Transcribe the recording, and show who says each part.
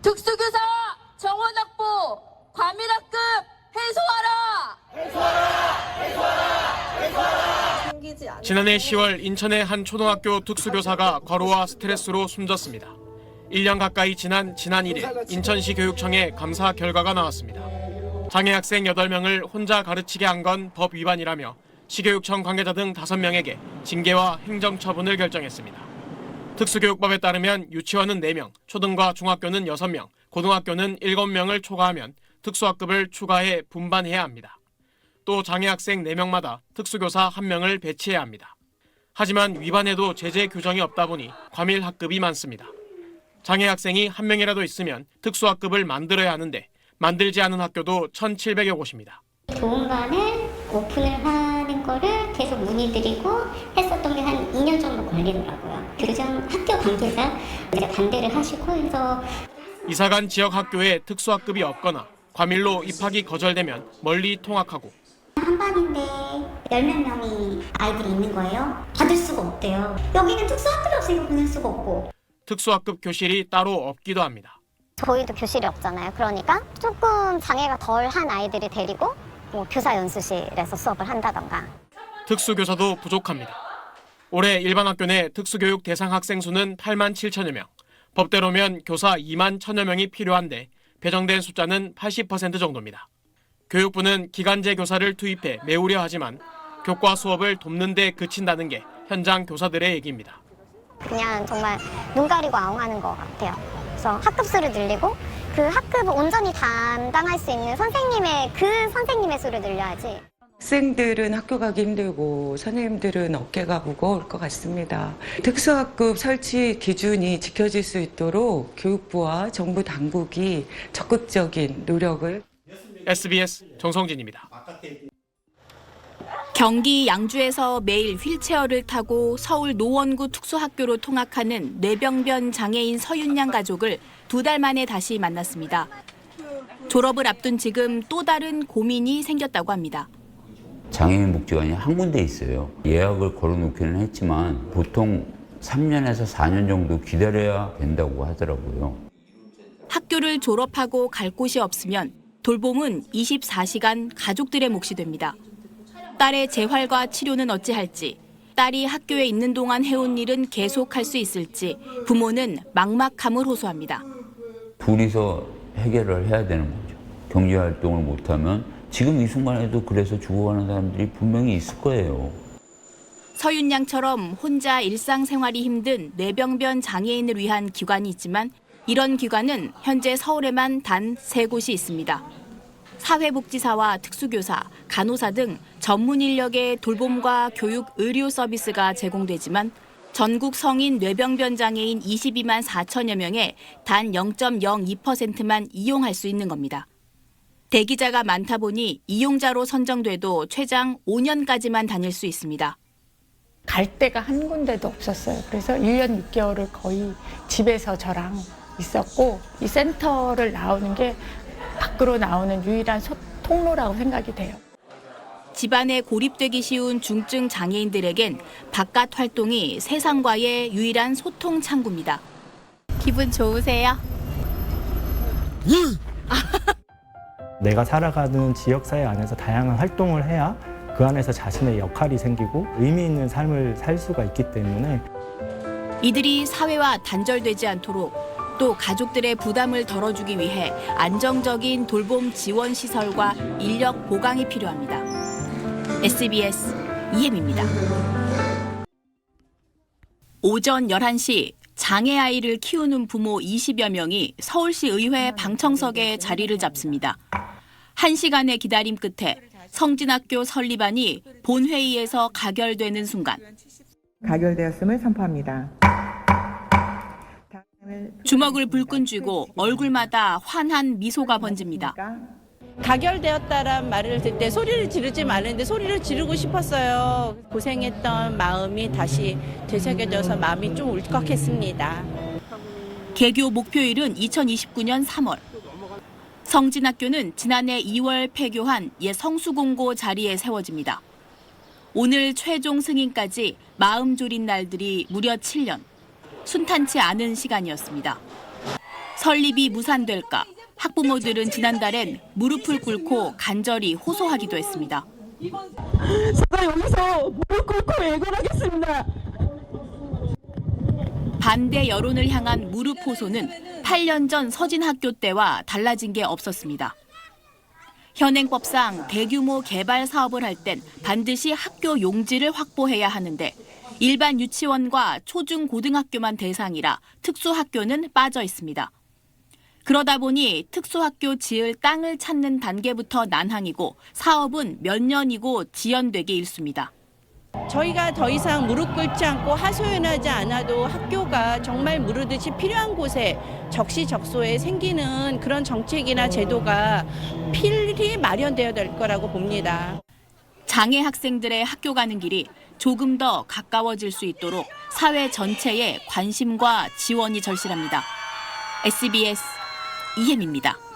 Speaker 1: 특수교사 정원 확보, 과밀학급 해소하라!
Speaker 2: 지난해 10월 인천의 한 초등학교 특수교사가 과로와 스트레스로 숨졌습니다. 1년 가까이 지난 1일 인천시 교육청에 감사 결과가 나왔습니다. 장애 학생 8명을 혼자 가르치게 한 건 법 위반이라며 시교육청 관계자 등 5명에게 징계와 행정처분을 결정했습니다. 특수교육법에 따르면 유치원은 4명, 초등과 중학교는 6명, 고등학교는 7명을 초과하면 특수학급을 추가해 분반해야 합니다. 또 장애 학생 4명마다 특수교사 1명을 배치해야 합니다. 하지만 위반해도 제재 규정이 없다 보니 과밀 학급이 많습니다. 장애 학생이 1명이라도 있으면 특수학급을 만들어야 하는데 만들지 않은 학교도 1,700여 곳입니다.
Speaker 3: 교원반을 오픈을 하는 거를 계속 문의드리고 했었던 게 한 2년 정도 걸리더라고요. 교장 학교 관계자 반대를 하시고 해서
Speaker 2: 이사간 지역 학교에 특수학급이 없거나 과밀로 입학이 거절되면 멀리 통학하고
Speaker 3: 한 반인데 10몇 명이 아이들이 있는 거예요. 받을 수가 없대요. 여기는 특수학급이 없으니까 보낼 수가 없고.
Speaker 2: 특수학급 교실이 따로 없기도 합니다.
Speaker 3: 저희도 교실이 없잖아요. 그러니까 조금 장애가 덜한 아이들이 데리고 뭐 교사 연수실에서 수업을 한다던가.
Speaker 2: 특수교사도 부족합니다. 올해 일반 학교 내 특수교육 대상 학생 수는 8만 7천여 명. 법대로면 교사 2만 1천여 명이 필요한데 배정된 숫자는 80% 정도입니다. 교육부는 기간제 교사를 투입해 메우려 하지만 교과 수업을 돕는 데 그친다는 게 현장 교사들의 얘기입니다.
Speaker 3: 그냥 정말 눈 가리고 아웅하는 것 같아요. 그래서 학급 수를 늘리고 그 학급을 온전히 담당할 수 있는 선생님의 수를 늘려야지.
Speaker 4: 학생들은 학교 가기 힘들고 선생님들은 어깨가 무거울 것 같습니다. 특수학급 설치 기준이 지켜질 수 있도록 교육부와 정부 당국이 적극적인 노력을.
Speaker 2: SBS 정성진입니다.
Speaker 5: 경기 양주에서 매일 휠체어를 타고 서울 노원구 특수학교로 통학하는 뇌병변 장애인 서윤양 가족을 2달 만에 다시 만났습니다. 졸업을 앞둔 지금 또 다른 고민이 생겼다고 합니다.
Speaker 6: 장애인 복지관이 한 군데 있어요. 예약을 걸어놓기는 했지만 보통 3년에서 4년 정도 기다려야 된다고 하더라고요.
Speaker 5: 학교를 졸업하고 갈 곳이 없으면 돌봄은 24시간 가족들의 몫이 됩니다. 딸의 재활과 치료는 어찌할지, 딸이 학교에 있는 동안 해온 일은 계속할 수 있을지 부모는 막막함을 호소합니다.
Speaker 6: 둘이서 해결을 해야 되는 거죠. 경제활동을 못하면 지금 이 순간에도 그래서 죽어가는 사람들이 분명히 있을 거예요.
Speaker 5: 서윤양처럼 혼자 일상생활이 힘든 뇌병변 장애인을 위한 기관이 있지만 이런 기관은 현재 서울에만 단 3곳이 있습니다. 사회복지사와 특수교사, 간호사 등 전문 인력의 돌봄과 교육, 의료 서비스가 제공되지만 전국 성인 뇌병변 장애인 22만 4천여 명에 단 0.02%만 이용할 수 있는 겁니다. 대기자가 많다 보니 이용자로 선정돼도 최장 5년까지만 다닐 수 있습니다.
Speaker 7: 갈 데가 한 군데도 없었어요. 그래서 1년 6개월을 거의 집에서 저랑 있었고 이 센터를 나오는 게 밖으로 나오는 유일한 통로라고 생각이 돼요.
Speaker 5: 집안에 고립되기 쉬운 중증 장애인들에겐 바깥 활동이 세상과의 유일한 소통 창구입니다. 기분 좋으세요?
Speaker 8: 내가 살아가는 지역사회 안에서 다양한 활동을 해야 그 안에서 자신의 역할이 생기고 의미 있는 삶을 살 수가 있기 때문에
Speaker 5: 이들이 사회와 단절되지 않도록 또 가족들의 부담을 덜어주기 위해 안정적인 돌봄 지원 시설과 인력 보강이 필요합니다. SBS 이혜미입니다. 오전 11시 장애 아이를 키우는 부모 20여 명이 서울시 의회 방청석에 자리를 잡습니다. 1시간의 기다림 끝에 성진학교 설립안이 본회의에서 가결되는 순간
Speaker 9: 가결되었음을 선포합니다.
Speaker 5: 주먹을 불끈 쥐고 얼굴마다 환한 미소가 번집니다.
Speaker 10: 가결되었다란 말을 듣때 소리를 지르지 말았는데 소리를 지르고 싶었어요. 고생했던 마음이 다시 되새겨져서 마음이 좀 울컥했습니다.
Speaker 5: 개교 목표일은 2029년 3월. 성진학교는 지난해 2월 폐교한 옛 성수공고 자리에 세워집니다. 오늘 최종 승인까지 마음 졸인 날들이 무려 7년. 순탄치 않은 시간이었습니다. 설립이 무산될까 학부모들은 지난달엔 무릎을 꿇고 간절히 호소하기도 했습니다.
Speaker 11: 제가 여기서 무릎 꿇고 애걸하겠습니다.
Speaker 5: 반대 여론을 향한 무릎 호소는 8년 전 서진학교 때와 달라진 게 없었습니다. 현행법상 대규모 개발 사업을 할 땐 반드시 학교 용지를 확보해야 하는데 일반 유치원과 초중 고등학교만 대상이라 특수학교는 빠져 있습니다. 그러다 보니 특수학교 지을 땅을 찾는 단계부터 난항이고 사업은 몇 년이고 지연되기 일쑤입니다.
Speaker 10: 저희가 더 이상 무릎 꿇지 않고 하소연하지 않아도 학교가 정말 무르듯이 필요한 곳에 적시적소에 생기는 그런 정책이나 제도가 필히 마련되어야 될 거라고 봅니다.
Speaker 5: 장애 학생들의 학교 가는 길이 조금 더 가까워질 수 있도록 사회 전체의 관심과 지원이 절실합니다. SBS 이혜미입니다.